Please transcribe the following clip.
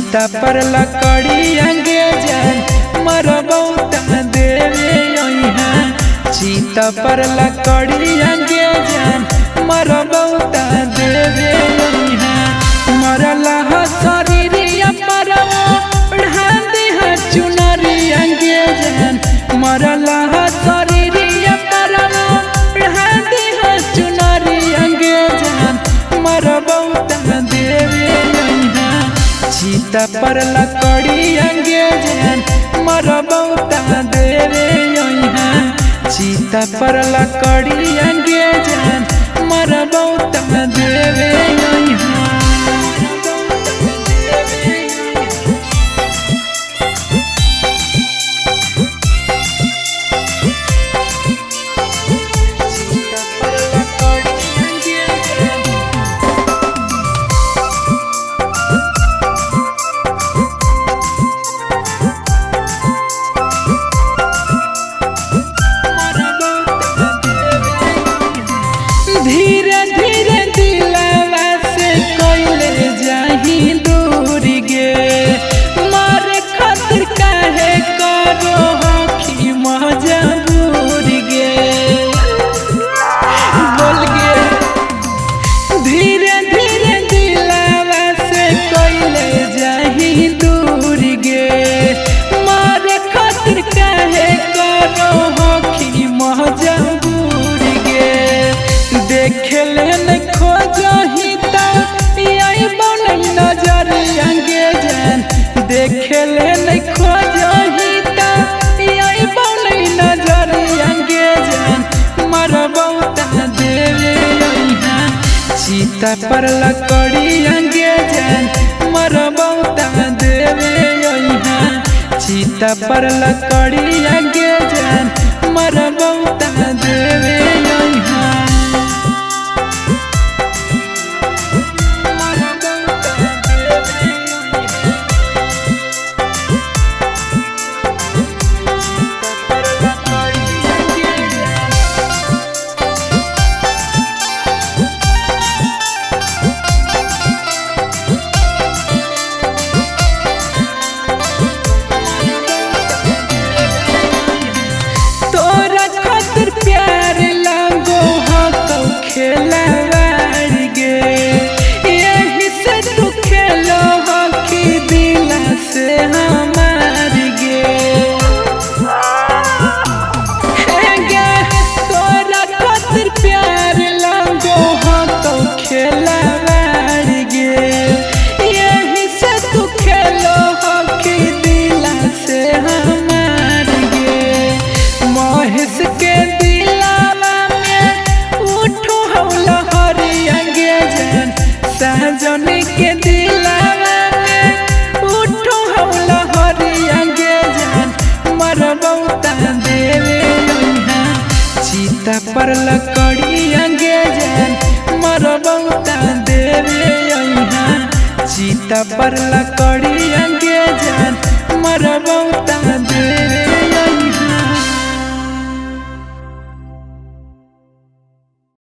चीता पर लकड़ी अंगेजन मरबौता देवे यहाँ। चीता पर लकड़ी अंगेजन मरबौता देवे यहाँ। मरला शरीरिया परवा बढ़ा दे चुनरी अंगेजन। मरला शरीरिया परवा बढ़ा दे चुनरी अंगेजन मरबौता देवे यहाँ। चीता पर लकड़ी अंगेजन मरबौता देवे यहाँ। चीता पर लकड़ी अंगेजन मरबौता देवे यहाँ। धीरे धीरे दिलवा से कोइले जाही दूर गे। मारे खातिर काहे करो हखी मजबूर गे। बोल गे धीरे धीरे दिलवा से कोइले जाही दूर गे। मारे खातिर काहे करो हखी मजबूर गे। देखले न खोजही ता आई बन नजर अंगेजन। देखले न खोजही ता आई बन नजर अंगेजन मरबौता देवे यहाँ। चीता पर लकड़ी अंगेजन मरबौता देवे यहाँ। चीता पर लकड़ी अंगेजन मरबौता देवे यहाँ। सहजनी के दिलवा में उठो हौला हरी अंगेजन मरबौता देवे यहाँ। चीता पर लकड़ी अंगेजन मरबौता देवे यहाँ। चीता पर लकड़ी अंगेजन मरबौता देवे।